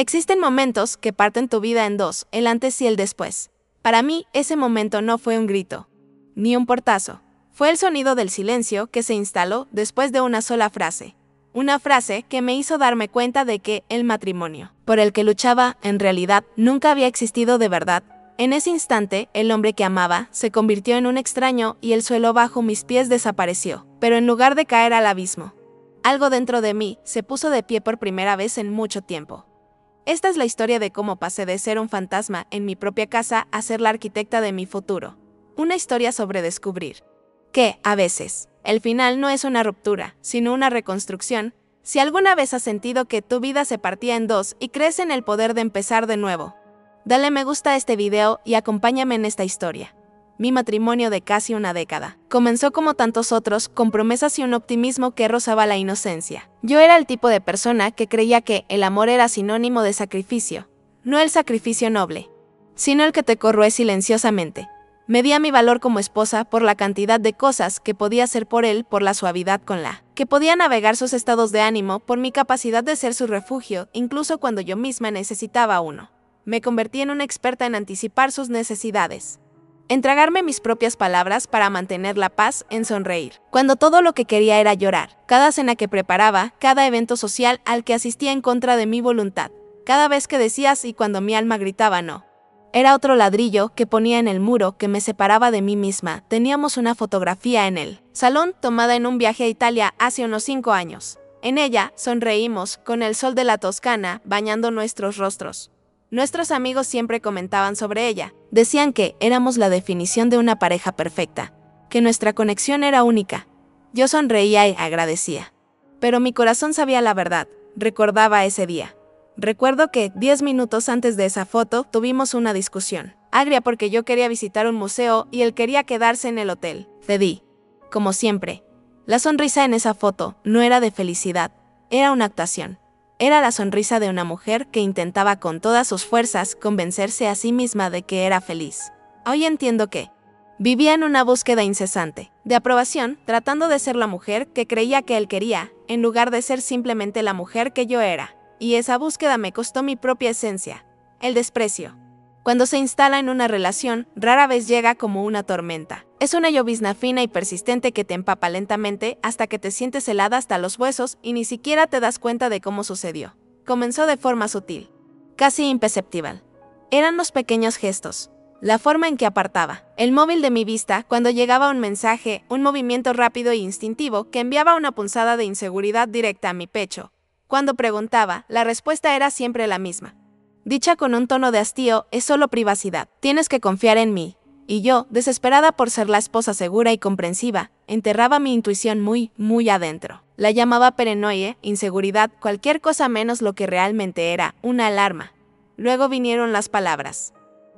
Existen momentos que parten tu vida en dos, el antes y el después. Para mí, ese momento no fue un grito, ni un portazo. Fue el sonido del silencio que se instaló después de una sola frase. Una frase que me hizo darme cuenta de que el matrimonio, por el que luchaba, en realidad, nunca había existido de verdad. En ese instante, el hombre que amaba se convirtió en un extraño y el suelo bajo mis pies desapareció. Pero en lugar de caer al abismo, algo dentro de mí se puso de pie por primera vez en mucho tiempo. Esta es la historia de cómo pasé de ser un fantasma en mi propia casa a ser la arquitecta de mi futuro. Una historia sobre descubrir que, a veces, el final no es una ruptura, sino una reconstrucción. Si alguna vez has sentido que tu vida se partía en dos y crees en el poder de empezar de nuevo, dale me gusta a este video y acompáñame en esta historia. Mi matrimonio de casi una década comenzó como tantos otros, con promesas y un optimismo que rozaba la inocencia. Yo era el tipo de persona que creía que el amor era sinónimo de sacrificio, no el sacrificio noble, sino el que te corroe silenciosamente. Medía mi valor como esposa por la cantidad de cosas que podía hacer por él, por la suavidad con la que podía navegar sus estados de ánimo, por mi capacidad de ser su refugio, incluso cuando yo misma necesitaba uno. Me convertí en una experta en anticipar sus necesidades, en tragarme mis propias palabras para mantener la paz, en sonreír, cuando todo lo que quería era llorar. Cada cena que preparaba, cada evento social al que asistía en contra de mi voluntad, cada vez que decía sí cuando mi alma gritaba no. Era otro ladrillo que ponía en el muro que me separaba de mí misma. Teníamos una fotografía en el salón tomada en un viaje a Italia hace unos 5 años. En ella sonreímos, con el sol de la Toscana bañando nuestros rostros. Nuestros amigos siempre comentaban sobre ella. Decían que éramos la definición de una pareja perfecta, que nuestra conexión era única. Yo sonreía y agradecía. Pero mi corazón sabía la verdad. Recordaba ese día. Recuerdo que 10 minutos antes de esa foto tuvimos una discusión. Agria porque yo quería visitar un museo y él quería quedarse en el hotel. Cedí. Como siempre. La sonrisa en esa foto no era de felicidad, era una actuación. Era la sonrisa de una mujer que intentaba con todas sus fuerzas convencerse a sí misma de que era feliz. Hoy entiendo que vivía en una búsqueda incesante de aprobación, tratando de ser la mujer que creía que él quería, en lugar de ser simplemente la mujer que yo era. Y esa búsqueda me costó mi propia esencia, el desprecio. Cuando se instala en una relación, rara vez llega como una tormenta. Es una llovizna fina y persistente que te empapa lentamente hasta que te sientes helada hasta los huesos y ni siquiera te das cuenta de cómo sucedió. Comenzó de forma sutil, casi imperceptible. Eran los pequeños gestos, la forma en que apartaba el móvil de mi vista cuando llegaba un mensaje, un movimiento rápido e instintivo que enviaba una punzada de inseguridad directa a mi pecho. Cuando preguntaba, la respuesta era siempre la misma. Dicha con un tono de hastío, es solo privacidad. Tienes que confiar en mí. Y yo, desesperada por ser la esposa segura y comprensiva, enterraba mi intuición muy adentro. La llamaba paranoia, inseguridad, cualquier cosa menos lo que realmente era, una alarma. Luego vinieron las palabras.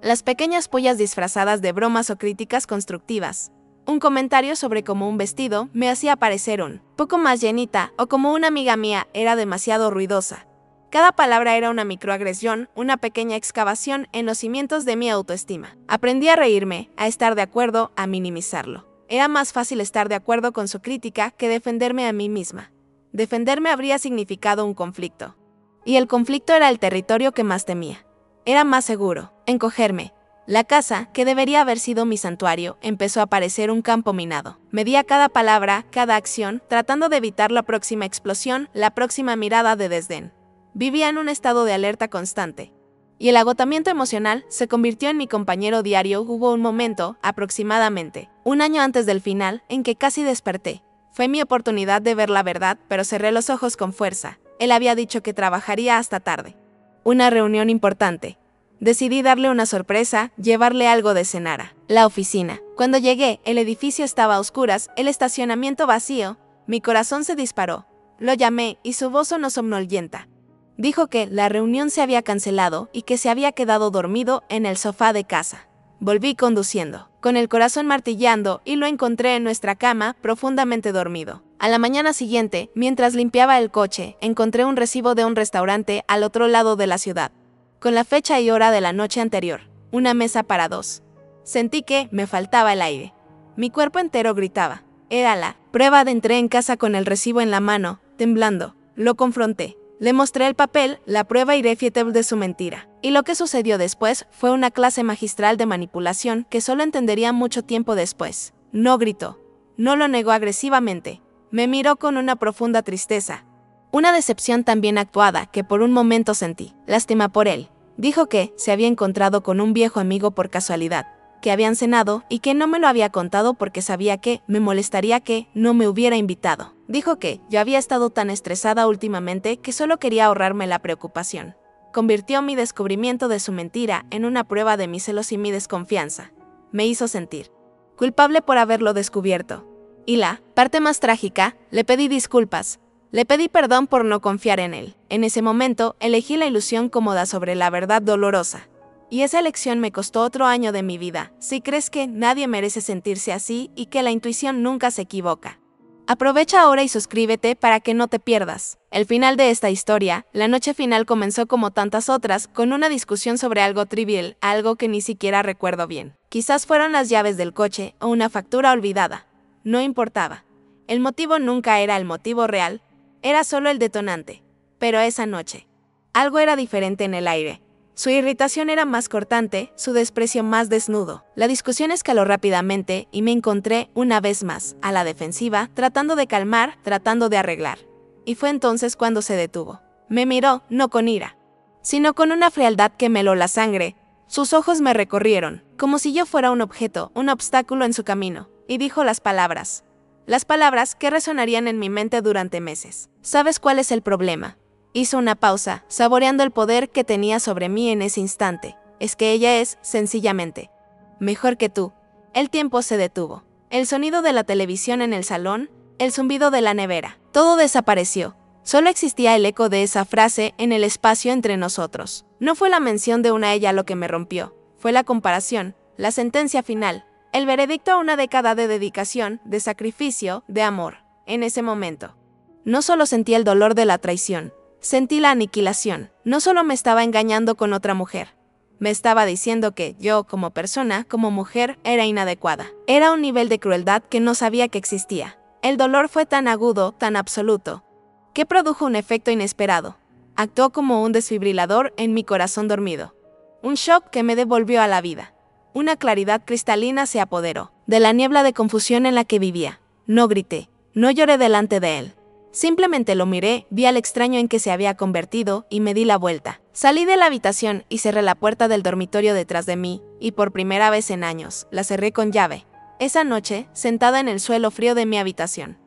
Las pequeñas pollas disfrazadas de bromas o críticas constructivas. Un comentario sobre cómo un vestido me hacía parecer un poco más llenita o como una amiga mía era demasiado ruidosa. Cada palabra era una microagresión, una pequeña excavación en los cimientos de mi autoestima. Aprendí a reírme, a estar de acuerdo, a minimizarlo. Era más fácil estar de acuerdo con su crítica que defenderme a mí misma. Defenderme habría significado un conflicto. Y el conflicto era el territorio que más temía. Era más seguro, encogerme. La casa, que debería haber sido mi santuario, empezó a parecer un campo minado. Medía cada palabra, cada acción, tratando de evitar la próxima explosión, la próxima mirada de desdén. Vivía en un estado de alerta constante. Y el agotamiento emocional se convirtió en mi compañero diario. Hubo un momento, aproximadamente, 1 año antes del final, en que casi desperté. Fue mi oportunidad de ver la verdad, pero cerré los ojos con fuerza. Él había dicho que trabajaría hasta tarde. Una reunión importante. Decidí darle una sorpresa, llevarle algo de cenar. La oficina. Cuando llegué, el edificio estaba a oscuras, el estacionamiento vacío. Mi corazón se disparó. Lo llamé y su voz sonó somnolienta. Dijo que la reunión se había cancelado y que se había quedado dormido en el sofá de casa. Volví conduciendo, con el corazón martillando, y lo encontré en nuestra cama, profundamente dormido. A la mañana siguiente, mientras limpiaba el coche, encontré un recibo de un restaurante al otro lado de la ciudad, con la fecha y hora de la noche anterior, una mesa para 2. Sentí que me faltaba el aire. Mi cuerpo entero gritaba. Era la prueba de entré en casa con el recibo en la mano, temblando. Lo confronté. Le mostré el papel, la prueba irrefutable de su mentira. Y lo que sucedió después fue una clase magistral de manipulación que solo entendería mucho tiempo después. No gritó. No lo negó agresivamente. Me miró con una profunda tristeza. Una decepción tan bien actuada que por un momento sentí lástima por él. Dijo que se había encontrado con un viejo amigo por casualidad, que habían cenado y que no me lo había contado porque sabía que me molestaría que no me hubiera invitado. Dijo que yo había estado tan estresada últimamente que solo quería ahorrarme la preocupación. Convirtió mi descubrimiento de su mentira en una prueba de mis celos y mi desconfianza. Me hizo sentir culpable por haberlo descubierto. Y la parte más trágica, le pedí disculpas. Le pedí perdón por no confiar en él. En ese momento, elegí la ilusión cómoda sobre la verdad dolorosa. Y esa elección me costó otro año de mi vida. Si crees que nadie merece sentirse así y que la intuición nunca se equivoca. Aprovecha ahora y suscríbete para que no te pierdas. El final de esta historia, la noche final comenzó como tantas otras, con una discusión sobre algo trivial, algo que ni siquiera recuerdo bien. Quizás fueron las llaves del coche o una factura olvidada. No importaba. El motivo nunca era el motivo real, era solo el detonante. Pero esa noche, algo era diferente en el aire. Su irritación era más cortante, su desprecio más desnudo. La discusión escaló rápidamente y me encontré, una vez más, a la defensiva, tratando de calmar, tratando de arreglar. Y fue entonces cuando se detuvo. Me miró, no con ira, sino con una frialdad que me heló la sangre. Sus ojos me recorrieron, como si yo fuera un objeto, un obstáculo en su camino, y dijo las palabras que resonarían en mi mente durante meses. ¿Sabes cuál es el problema? Hizo una pausa, saboreando el poder que tenía sobre mí en ese instante. Es que ella es, sencillamente, mejor que tú. El tiempo se detuvo. El sonido de la televisión en el salón, el zumbido de la nevera, todo desapareció. Solo existía el eco de esa frase en el espacio entre nosotros. No fue la mención de una ella lo que me rompió, fue la comparación, la sentencia final, el veredicto a una década de dedicación, de sacrificio, de amor. En ese momento, no solo sentí el dolor de la traición, sentí la aniquilación. No solo me estaba engañando con otra mujer, me estaba diciendo que yo, como persona, como mujer, era inadecuada. Era un nivel de crueldad que no sabía que existía. El dolor fue tan agudo, tan absoluto, que produjo un efecto inesperado. Actuó como un desfibrilador en mi corazón dormido. Un shock que me devolvió a la vida. Una claridad cristalina se apoderó de la niebla de confusión en la que vivía. No grité, no lloré delante de él. Simplemente lo miré, vi al extraño en que se había convertido y me di la vuelta. Salí de la habitación y cerré la puerta del dormitorio detrás de mí, y por primera vez en años, la cerré con llave. Esa noche, sentada en el suelo frío de mi habitación,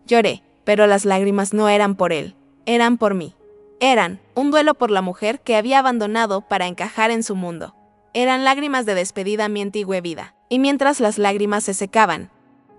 lloré, pero las lágrimas no eran por él, eran por mí. Eran un duelo por la mujer que había abandonado para encajar en su mundo. Eran lágrimas de despedida a mi antigua vida. Y mientras las lágrimas se secaban,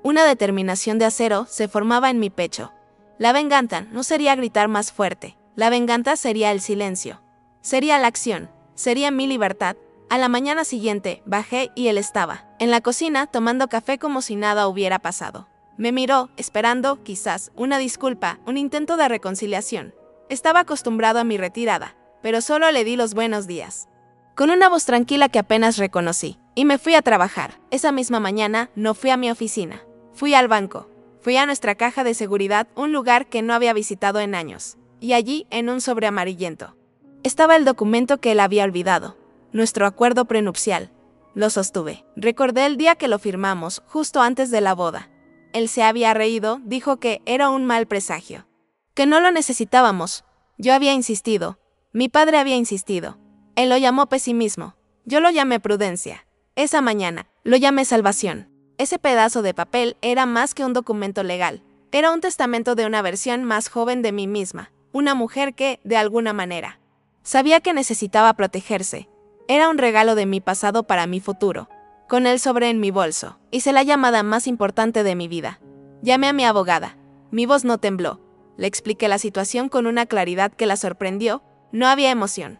una determinación de acero se formaba en mi pecho. La venganza no sería gritar más fuerte. La venganza sería el silencio. Sería la acción. Sería mi libertad. A la mañana siguiente, bajé y él estaba en la cocina tomando café como si nada hubiera pasado. Me miró, esperando, quizás, una disculpa, un intento de reconciliación. Estaba acostumbrado a mi retirada, pero solo le di los buenos días, con una voz tranquila que apenas reconocí, y me fui a trabajar. Esa misma mañana no fui a mi oficina, fui al banco, fui a nuestra caja de seguridad, un lugar que no había visitado en años, y allí, en un sobre amarillento, estaba el documento que él había olvidado, nuestro acuerdo prenupcial. Lo sostuve. Recordé el día que lo firmamos, justo antes de la boda. Él se había reído, dijo que era un mal presagio, que no lo necesitábamos. Yo había insistido, mi padre había insistido. Él lo llamó pesimismo, yo lo llamé prudencia. Esa mañana, lo llamé salvación. Ese pedazo de papel era más que un documento legal. Era un testamento de una versión más joven de mí misma, una mujer que, de alguna manera, sabía que necesitaba protegerse. Era un regalo de mi pasado para mi futuro. Con el sobre en mi bolso, hice la llamada más importante de mi vida. Llamé a mi abogada. Mi voz no tembló. Le expliqué la situación con una claridad que la sorprendió. No había emoción,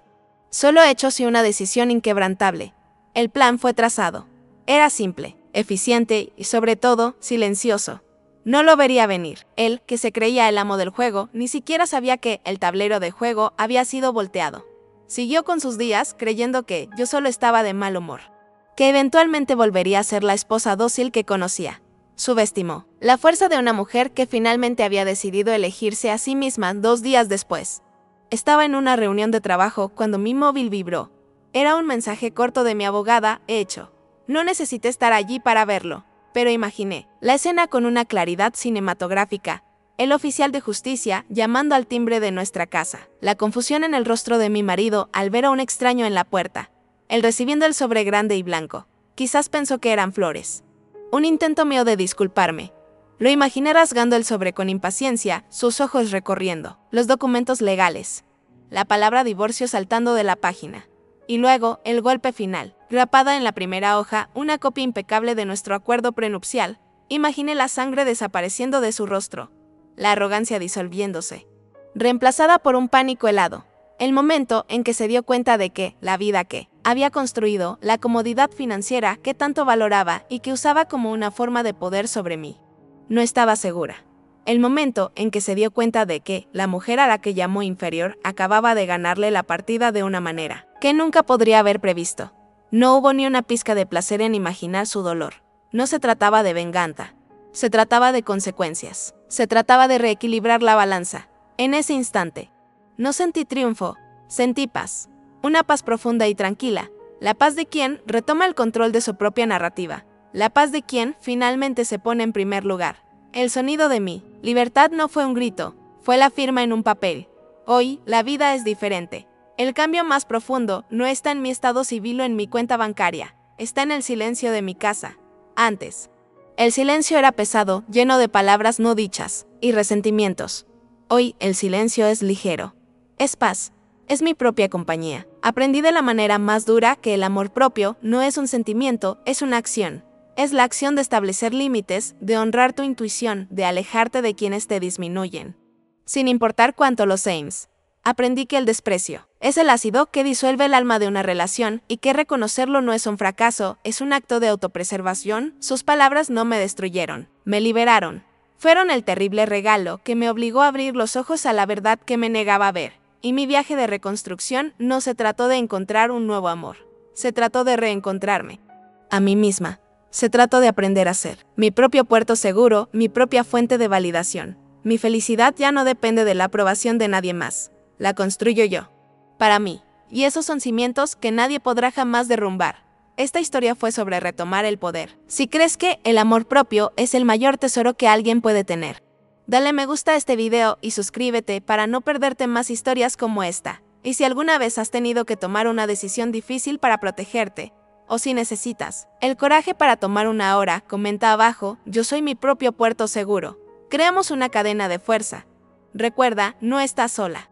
solo hechos y una decisión inquebrantable. El plan fue trazado. Era simple, eficiente y, sobre todo, silencioso. No lo vería venir. Él, que se creía el amo del juego, ni siquiera sabía que el tablero de juego había sido volteado. Siguió con sus días, creyendo que yo solo estaba de mal humor, que eventualmente volvería a ser la esposa dócil que conocía. Subestimó la fuerza de una mujer que finalmente había decidido elegirse a sí misma 2 días después. Estaba en una reunión de trabajo cuando mi móvil vibró. Era un mensaje corto de mi abogada, hecho. No necesité estar allí para verlo, pero imaginé la escena con una claridad cinematográfica. El oficial de justicia llamando al timbre de nuestra casa. La confusión en el rostro de mi marido al ver a un extraño en la puerta. Él recibiendo el sobre grande y blanco. Quizás pensó que eran flores. Un intento mío de disculparme. Lo imaginé rasgando el sobre con impaciencia, sus ojos recorriendo los documentos legales. La palabra divorcio saltando de la página. Y luego, el golpe final. Grapada en la primera hoja, una copia impecable de nuestro acuerdo prenupcial. Imaginé la sangre desapareciendo de su rostro. La arrogancia disolviéndose. Reemplazada por un pánico helado. El momento en que se dio cuenta de que la vida que había construido, la comodidad financiera que tanto valoraba y que usaba como una forma de poder sobre mí. No estaba segura. El momento en que se dio cuenta de que la mujer a la que llamó inferior acababa de ganarle la partida de una manera que nunca podría haber previsto. No hubo ni una pizca de placer en imaginar su dolor. No se trataba de venganza. Se trataba de consecuencias. Se trataba de reequilibrar la balanza. En ese instante, no sentí triunfo, sentí paz. Una paz profunda y tranquila. La paz de quien retoma el control de su propia narrativa. La paz de quien finalmente se pone en primer lugar. El sonido de mi libertad no fue un grito, fue la firma en un papel. Hoy, la vida es diferente. El cambio más profundo no está en mi estado civil o en mi cuenta bancaria, está en el silencio de mi casa. Antes, el silencio era pesado, lleno de palabras no dichas y resentimientos. Hoy, el silencio es ligero. Es paz, es mi propia compañía. Aprendí de la manera más dura que el amor propio no es un sentimiento, es una acción. Es la acción de establecer límites, de honrar tu intuición, de alejarte de quienes te disminuyen. Sin importar cuánto los aims. Aprendí que el desprecio es el ácido que disuelve el alma de una relación y que reconocerlo no es un fracaso, es un acto de autopreservación. Sus palabras no me destruyeron, me liberaron. Fueron el terrible regalo que me obligó a abrir los ojos a la verdad que me negaba a ver. Y mi viaje de reconstrucción no se trató de encontrar un nuevo amor. Se trató de reencontrarme a mí misma. Se trató de aprender a ser mi propio puerto seguro, mi propia fuente de validación. Mi felicidad ya no depende de la aprobación de nadie más. La construyo yo. Para mí. Y esos son cimientos que nadie podrá jamás derrumbar. Esta historia fue sobre retomar el poder. Si crees que el amor propio es el mayor tesoro que alguien puede tener, dale me gusta a este video y suscríbete para no perderte más historias como esta. Y si alguna vez has tenido que tomar una decisión difícil para protegerte, o si necesitas el coraje para tomar una hora, comenta abajo, yo soy mi propio puerto seguro. Creamos una cadena de fuerza. Recuerda, no estás sola.